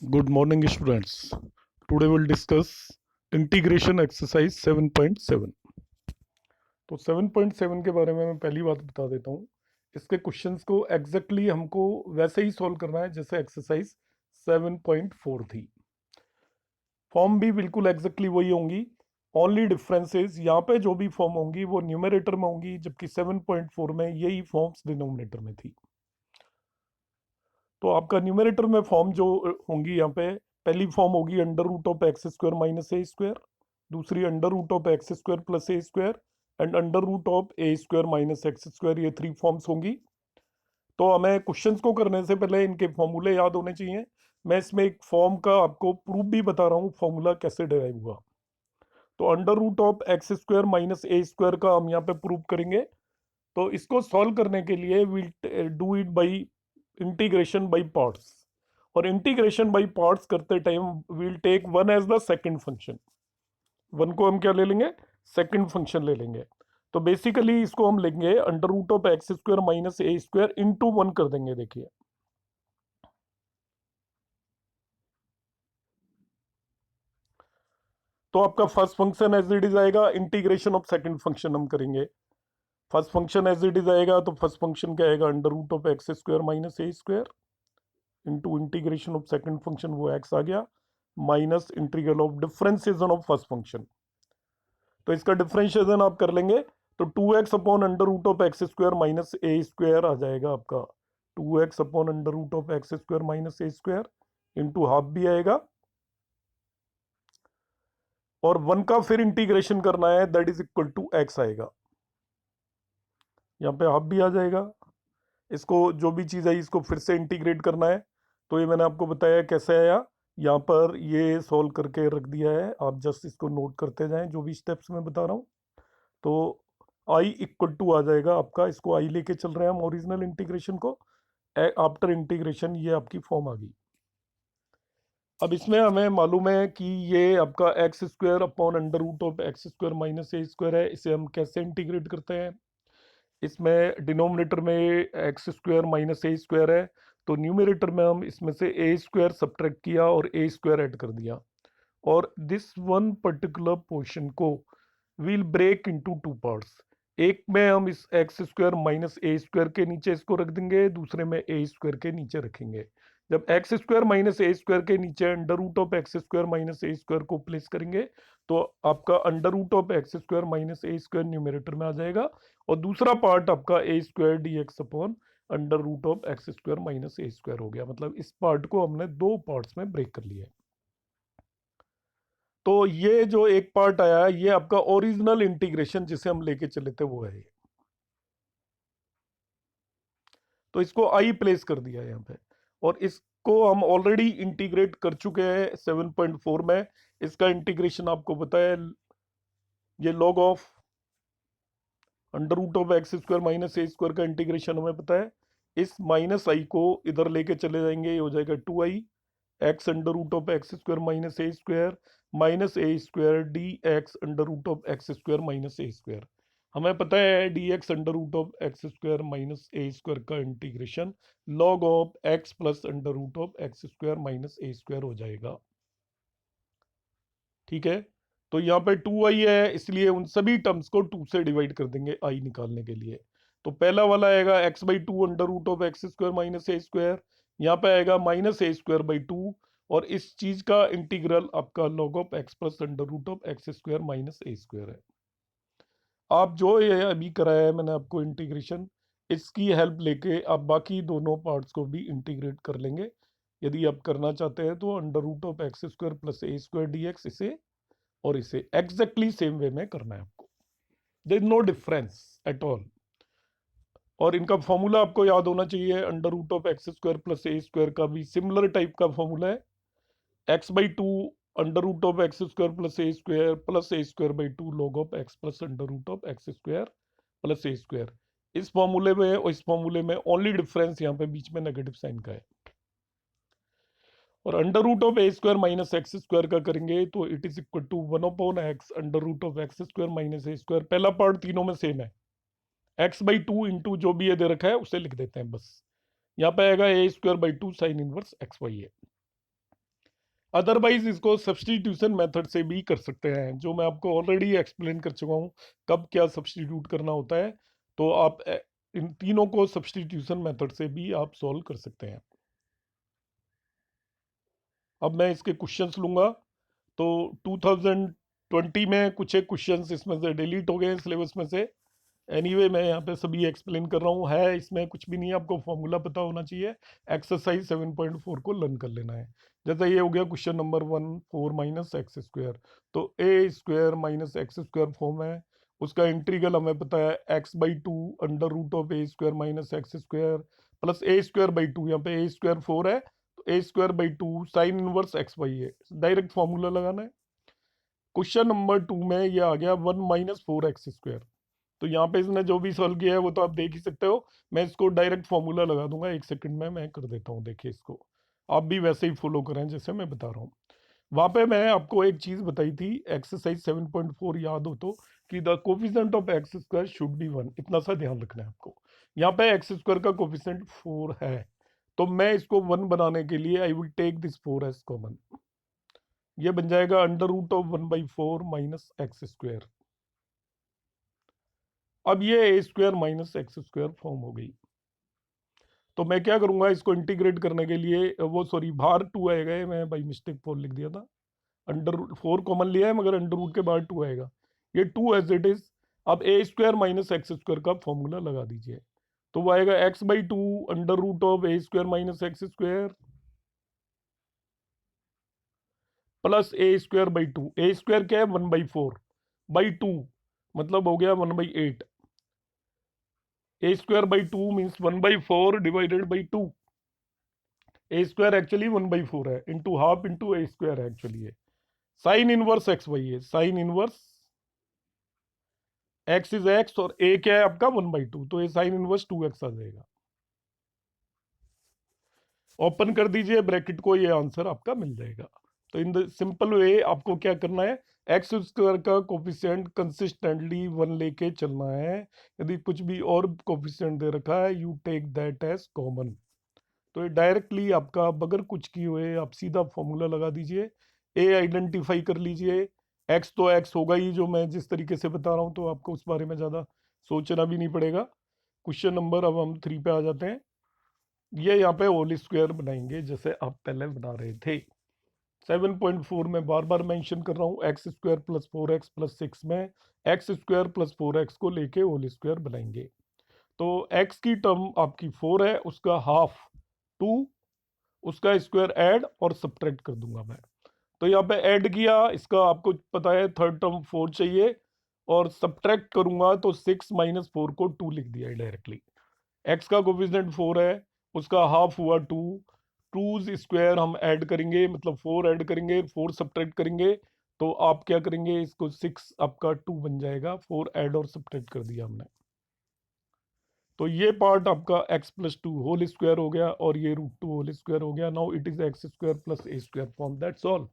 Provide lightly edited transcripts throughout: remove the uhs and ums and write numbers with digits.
Good morning, students. Today we'll discuss integration exercise 7.7. तो 7.7 के बारे में मैं पहली बात बता देता हूँ। इसके क्वेश्चंस को एग्जैक्टली हमको वैसे ही सॉल्व करना है जैसे एक्सरसाइज 7.4 थी। फॉर्म भी बिल्कुल एग्जैक्टली वही होंगी। ओनली डिफरेंस इज यहाँ पे जो भी फॉर्म होंगी वो न्यूमरेटर में होंगी, जबकि 7.4 में यही फॉर्म्स डिनोमिनेटर में थी। तो आपका न्यूमरेटर में फॉर्म जो होंगी यहाँ पे, पहली फॉर्म होगी under root of x square minus a square, दूसरी under root of x square plus a square and under root of a square minus x square. ये थ्री फॉर्म्स होंगी। तो हमें क्वेश्चंस को करने से पहले इनके फॉर्मूले याद होने चाहिए। मैं इसमें एक फॉर्म का आपको प्रूफ भी बता रहा हूँ, फॉर्मूला कैसे डिराइव हुआ। तो under root of x square minus a square का हम यहाँ पे प्रूफ करेंगे। तो इसको सॉल्व करने के लिए will do it by integration by parts. और इंटीग्रेशन बाई पार्ट्स करते time will take one as the second function. One को हम क्या ले लेंगे? सेकंड फंक्शन ले लेंगे। तो बेसिकली इसको हम लेंगे under root of x square minus a square into one कर देंगे। देखिए, तो आपका first function as it is आएगा, इंटीग्रेशन ऑफ सेकंड फंक्शन हम करेंगे। First function as it is आएगा, तो फर्स्ट फंक्शन क्या आएगा? Under root of x square minus a square into integration of second function, वो एक्स आ गया, minus integral of differentiation of first function. तो इसका डिफरेंशिएशन आप कर लेंगे तो 2x upon under root of x square minus a square आ जाएगा आपका। 2x upon under root of x square minus a square into half भी आएगा, और वन का फिर इंटीग्रेशन करना है, that is equal to x आएगा। यहाँ पे हाफ भी आ जाएगा। इसको जो भी चीज़ है इसको फिर से इंटीग्रेट करना है। तो ये मैंने आपको बताया कैसे आया, यहाँ पर ये सॉल्व करके रख दिया है। आप जस्ट इसको नोट करते जाएं जो भी स्टेप्स मैं बता रहा हूँ। तो आई इक्वल टू आ जाएगा आपका, इसको आई लेके चल रहे हैं हम ओरिजिनल इंटीग्रेशन को। आफ्टर इंटीग्रेशन ये आपकी फॉर्म आ गई। अब इसमें हमें मालूम है कि ये आपका x square upon under root of x square minus a square है। इसे हम कैसे इंटीग्रेट करते हैं? इसमें डिनोमिनेटर में x square minus a square है, तो न्यूमरेटर में हम इसमें से ए स्क्वायर सब्ट्रैक्ट किया और ए स्क्वायर ऐड कर दिया। और दिस वन पर्टिकुलर पोर्शन को will break into two parts. एक में हम इस x square minus a square के नीचे इसको रख देंगे, दूसरे में ए स्क्वायर के नीचे रखेंगे। जब x square minus a square के नीचे under root of x square minus a square को प्लेस करेंगे, तो आपका under root of x square minus a square numerator में आ जाएगा, और दूसरा पार्ट आपका a square d x upon under root of x square minus a square हो गया। मतलब इस पार्ट को हमने दो पार्ट्स में ब्रेक कर लिया है। तो ये जो एक पार्ट आया है ये आपका ओरिजिनल इंटीग्रेशन जिसे हम लेके चले थे वो है। तो इसको आई प्लेस कर दिया यहाँ पे, और इसको हम ऑलरेडी इंटीग्रेट कर चुके हैं 7.4 में। इसका इंटीग्रेशन आपको पता है, ये log of under root of x square minus a square का इंटीग्रेशन हमें पता है। इस माइनस आई को इधर लेके चले जाएंगे, ये हो जाएगा 2i x under root of x square minus a square minus a square d x under root of x square minus a square. हमें पता है d x under root of x square minus a square का integration log of x plus under root of x square minus a square हो जाएगा। ठीक है, तो यहाँ पे 2i है, इसलिए उन सभी टर्म्स को 2 से डिवाइड कर देंगे i निकालने के लिए। तो पहला वाला आएगा x by two under root of x square minus a square, यहाँ पे आएगा minus a square by two, और इस चीज का इंटीग्रल आपका log of x plus under root of x square minus a square है। आप जो ये अभी कराया है मैंने आपको इंटीग्रेशन, इसकी हेल्प लेके आप बाकी दोनों पार्ट्स को भी इंटीग्रेट कर लेंगे। यदि आप करना चाहते हैं तो under root of x square plus a square d x, इसे और इसे एग्जैक्टली सेम वे में करना है आपको। There is no difference at all. और इनका फॉर्मूला आपको याद होना चाहिए, under root of x square plus a square का भी सिमिलर टाइप का फॉर्मूला है, x by two under root of x square plus a square by two log of x plus under root of x square plus a square. इस फॉर्मूले में और इस फॉर्मूले में ओनली डिफरेंस यहाँ पे बीच में नेगेटिव साइन का है। और under root of a square minus x square का करेंगे तो it is equal to one upon x under root of x square minus a square. पहला पार्ट तीनों में सेम है, एक्स बाई टू इंटू जो भी ये दे रखा है उसे लिख देते हैं बस। यहाँ पे आएगा a square by two sine inverse x y है। अदरवाइज इसको सब्स्टिट्यूशन मेथड से भी कर सकते हैं, जो मैं आपको ऑलरेडी एक्सप्लेन कर चुका हूँ कब क्या सब्स्टिट्यूट करना होता है। तो आप इन तीनों को सब्स्टिट्यूशन मेथड से भी आप सॉल्व कर सकते हैं। अब मैं इसके क्वेश्चंस लूंगा। तो 2020 में कुछ एक क्वेश्चंस इसमें से डिलीट हो गए सिलेबस में से। एनीवे मैं यहाँ पे सभी एक्सप्लेन कर रहा हूँ, है इसमें कुछ भी नहीं है, आपको फॉर्मूला पता होना चाहिए। एक्सरसाइज 7.4 को लर्न कर लेना है। जैसा ये हो गया question number 1, 4 minus x square. तो a square minus x square form है। उसका इंटीग्रल हमें पता है x/2 under root of a square minus x square plus a square by two. यहाँ पे ए स्क्वायर 4 है, तो a square by two sine inverse x y है। डायरेक्ट फॉर्मूला लगाना है। क्वेश्चन नंबर 2 में ये आ गया 1-4x²। तो यहाँ पे इसने जो भी सॉल्व किया है वो तो आप देख ही सकते हो। मैं इसको डायरेक्ट फॉर्मूला लगा दूंगा, 1 सेकंड में मैं कर देता हूँ। देखिए इसको आप भी वैसे ही फॉलो करें जैसे मैं बता रहा हूँ। वहां पे मैं आपको एक चीज बताई थी, एक्सरसाइज 7.4 याद हो तो, कि the coefficient of x square should be 1। इतना सा ध्यान रखना है आपको। यहाँ पे एक्स स्क्वायर का कोफिशिएंट 4 है, तो मैं इसको 1 बनाने के लिए I will take this 4 as common. ये बन जाएगा under root of 1/4 minus x square. अब ये a square minus x square form हो गई। तो मैं क्या करूंगा, इसको इंटीग्रेट करने के लिए, वो सॉरी बाहर 2 आएगा, ये मैं बाई मिस्टेक 4 लिख दिया था। अंडर रूट 4 कॉमन लिया है, मगर अंडर रूट के बाहर 2 आएगा। ये 2 एज इट इज। अब a square minus x square का फॉर्मूला लगा दीजिए। तो वो आएगा x/2 under root of a square minus x square plus a square by two. A square क्या है, 1/4 बाई टू, मतलब हो गया 1/8। A square by two means 1/4 divided by two. A square actually 1/4 है, into half into a square है actually ये। Sine inverse x y है, sine inverse x is x और ए क्या है आपका 1/2, तो ये साइन इनवर्स 2x आ जाएगा। ओपन कर दीजिए ब्रैकेट को, ये आंसर आपका मिल जाएगा। तो इन द सिंपल वे आपको क्या करना है, एक्स स्क्वायर का कोफिशिएंट कंसिस्टेंटली 1 लेके चलना है। यदि कुछ भी और कोफिशिएंट दे रखा है, you take that as common. तो ये डायरेक्टली आपका बगैर कुछ किए हुए आप सीधा फॉर्मूला लगा दीजिए। ए आइडेंटिफाई कर लीजिए। एक्स तो एक्स होगा ही, जो मैं जिस तरीके से बता रहा हूँ, तो आपको उस बारे में ज़्यादा सोचना भी नहीं पड़ेगा। क्वेश्चन नंबर अब हम 3 पे आ जाते हैं। ये यहाँ पे होल स्क्वायर बनाएंगे जैसे आप पहले बना रहे थे। 7.4 में बार बार मेंशन कर रहा हूँ, x square plus 4x plus 6 में एक्स स्क्वायर प्लस 4x को लेके होल स्क्वायर बनाएंगे। तो x की टर्म आपकी 4 है, उसका हाफ 2, उसका स्क्वायर ऐड और सब्ट्रैक्ट कर दूंगा मैं। तो यहाँ पे ऐड किया, इसका आपको पता है थर्ड टर्म 4 चाहिए, और सब्ट्रैक्ट करूंगा तो 6 - 4 को 2 लिख दिया डायरेक्टली। एक्स का कोफिशिएंट 4 है, उसका हाफ हुआ 2। 2 स्क्वायर हम ऐड करेंगे, मतलब 4 ऐड करेंगे, 4 सब्ट्रैक्ट करेंगे। तो आप क्या करेंगे, इसको 6 आपका 2 बन जाएगा, 4 ऐड और सब्ट्रैक्ट कर दिया हमने। तो ये पार्ट आपका x+2 होल स्क्वायर हो गया, और ये √2 होल स्क्वायर हो गया। Now it is x square plus a square form, that's all.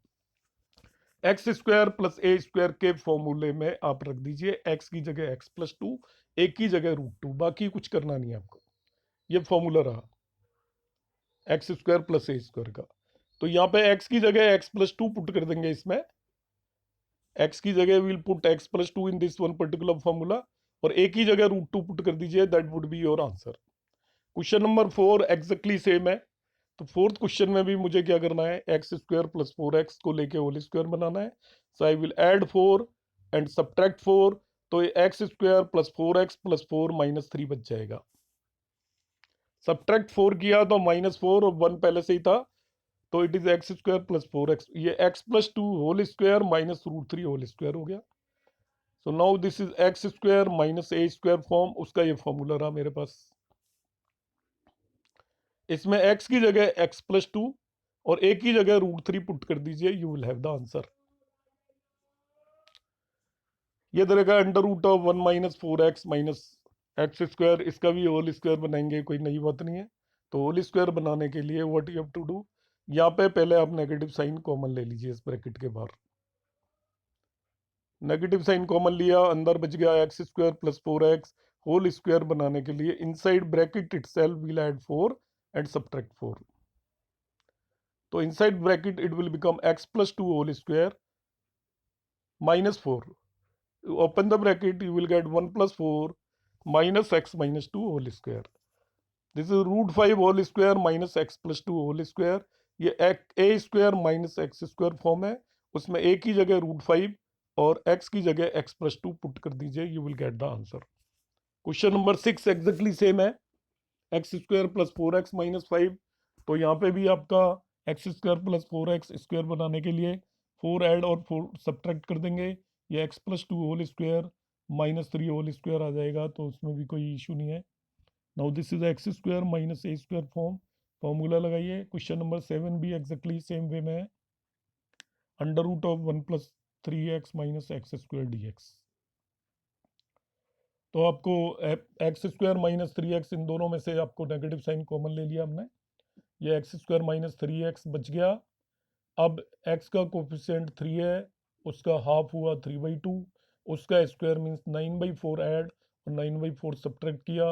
X square plus a square के फॉर्मूले में आप रख दीजिए x की जगह x+2, ए की जगह √2, बाकी कुछ करना नहीं है आपको। ये फॉर्मूला रहा x square plus a square का। तो यहाँ पे x की जगह x+2 पुट कर देंगे इसमें। x की जगह will put x+2 in this one particular formula, और a की जगह √2 पुट कर दीजिए, that would be your answer. Question number 4 exactly same है। तो फोर्थ क्वेश्चन में भी मुझे क्या करना है, एक्स स्क्वायर प्लस 4x को लेके होल स्क्वायर बनाना है। So I will add 4 and subtract 4। तो ये x square plus 4x plus 4 -3 बच जाएगा। सब्ट्रैक्ट 4 किया तो -4 और 1 पहले से ही था, तो it is x square plus 4x। ये x+2 whole square minus √3 whole square हो गया। So now this is x square minus a square form, उसका ये फॉर्मूला रहा मेरे पास। इसमें x की जगह x+2 और a की जगह √3 पुट कर दीजिए, you will have the answer. ये रहेगा under root of 1 - 4x minus x square, इसका भी होल स्क्वायर बनाएंगे, कोई नई बात नहीं है। तो होल स्क्वायर बनाने के लिए what you have to do, यहाँ पे पहले आप नेगेटिव साइन कॉमन ले लीजिए इस ब्रैकेट के बाहर। नेगेटिव साइन कॉमन लिया, अंदर बच गया x square plus 4x। Whole square बनाने के लिए inside bracket itself will add 4 and subtract 4। तो inside bracket it will become x plus 2 whole square minus 4. Open the bracket, you will get 1 plus 4 minus x minus 2 whole square. This is root 5 whole square minus x plus 2 whole square. ये a square minus x square form है, उसमें a की जगह root 5 और x की जगह x plus 2 पुट कर दीजिए, you will get the answer. Question number 6 exactly same है, x square plus 4x minus 5. तो यहाँ पे भी आपका x square plus 4x square बनाने के लिए 4 ऐड और 4 सब्ट्रैक्ट कर देंगे, ये x plus 2 whole square minus 3 whole square आ जाएगा, तो उसमें भी कोई इशू नहीं है. Now this is x square minus a square formula लगाइए. क्वेश्चन नंबर 7 भी एग्जैक्टली सेम वे में है, under root of 1 plus 3x minus x square dx. तो आपको एक्स स्क्वायर माइनस 3x, इन दोनों में से आपको नेगेटिव साइन कॉमन ले लिया हमने, ये एक्स स्क्वायर माइनस 3x बच गया. अब x का कोफिशिएंट 3 है, उसका हाफ हुआ 3/2, उसका स्क्वायर मीन्स 9/4 ऐड और 9/4 सब्ट्रैक्ट किया,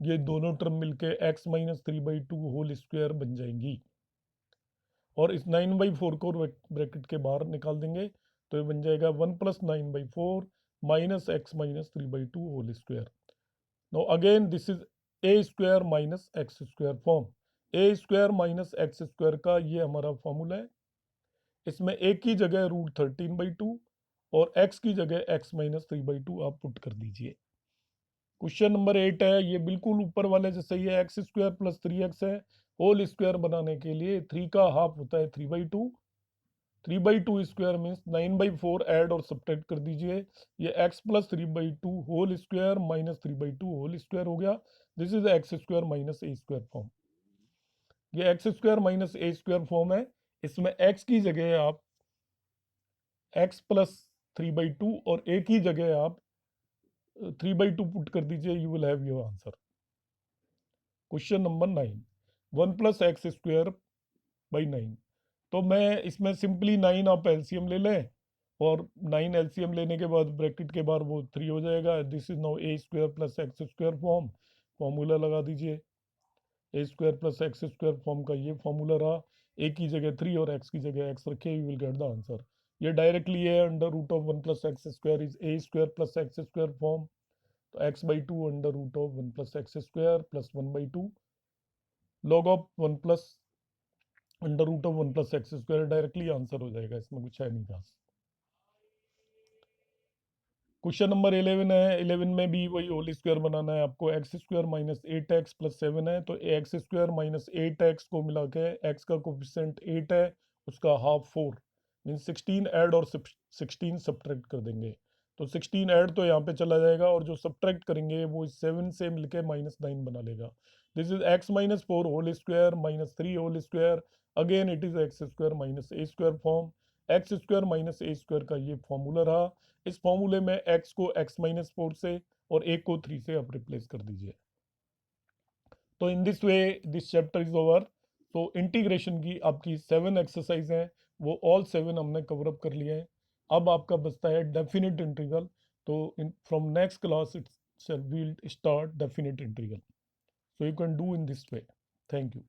ये दोनों टर्म मिलके x माइनस 3/2 होल स्क्वायर बन जाएंगी. और इस 9/4 को ब्रैकेट के बाहर निकाल देंगे, तो ये बन जाएगा 1 plus 9/4 minus x minus 3/2 whole square. Now again this is a square minus x square form. A square minus x square का ये हमारा फॉर्मूला है, इसमें ए की जगह रूट 13/2 और x की जगह x माइनस 3/2 आप पुट कर दीजिए. क्वेश्चन नंबर 8 है, ये बिल्कुल ऊपर वाले जैसे ही है, एक्स स्क्वायर प्लस 3x है, होल स्क्वायर बनाने के लिए 3 का हाफ होता है 3/2, 3/2 स्क्वायर मीन्स 9/4 ऐड और सब्ट्रैक्ट कर दीजिए, ये x plus 3/2 whole square minus 3/2 whole square हो गया. This is x square minus a square form. ये x square minus a square form है, इसमें x की जगह आप x प्लस 3/2 और a की जगह आप 3/2 पुट कर दीजिए, you will have your answer. Question number 9, 1 plus x square by 9. तो मैं इसमें सिंपली 9 आप एलसीएम ले लें, और 9 एलसीएम लेने के बाद ब्रैकेट के बाहर वो 3 हो जाएगा. This is now a square plus x square formula लगा दीजिए. A square plus x square form का ये फॉर्मूला रहा, ए की जगह 3 और एक्स की जगह एक्स रखे, you will get the answer. ये डायरेक्टली है, under root of 1 plus x square is a square plus x square form. तो x/2 under root of 1 plus x square plus 1/2 log of 1 plus under root of 1 plus x square, directly answer हो जाएगा, इसमें कुछ है नहीं खास. Question number 11 है, 11 में भी वही होल स्क्वायर बनाना है आपको. X square minus 8x plus 7 है, तो एक्स स्क्वायर माइनस 8x को मिला के x का कोफिशिएंट 8 है, उसका हाफ 4 मीन 16 ऐड और 16 सब्ट्रैक्ट कर देंगे, तो 16 ऐड तो यहाँ पे चला जाएगा, और जो सब्ट्रैक्ट करेंगे वो 7 से मिलके -9 बना लेगा. This is x minus 4 whole square minus 3 whole square. Again it is x square minus a square form. X square minus a square का ये फॉर्मूला रहा. इस फॉर्मूले में x को x माइनस 4 से और a को 3 से आप रिप्लेस कर दीजिए. तो in this way this chapter is over. तो इंटीग्रेशन की आपकी 7 एक्सरसाइज हैं, वो ऑल 7 हमने कवर अप कर लिए हैं. अब आपका बचता है डेफिनेट इंटीग्रल. तो from next class it's will start definite integral. So you can do in this way. Thank you.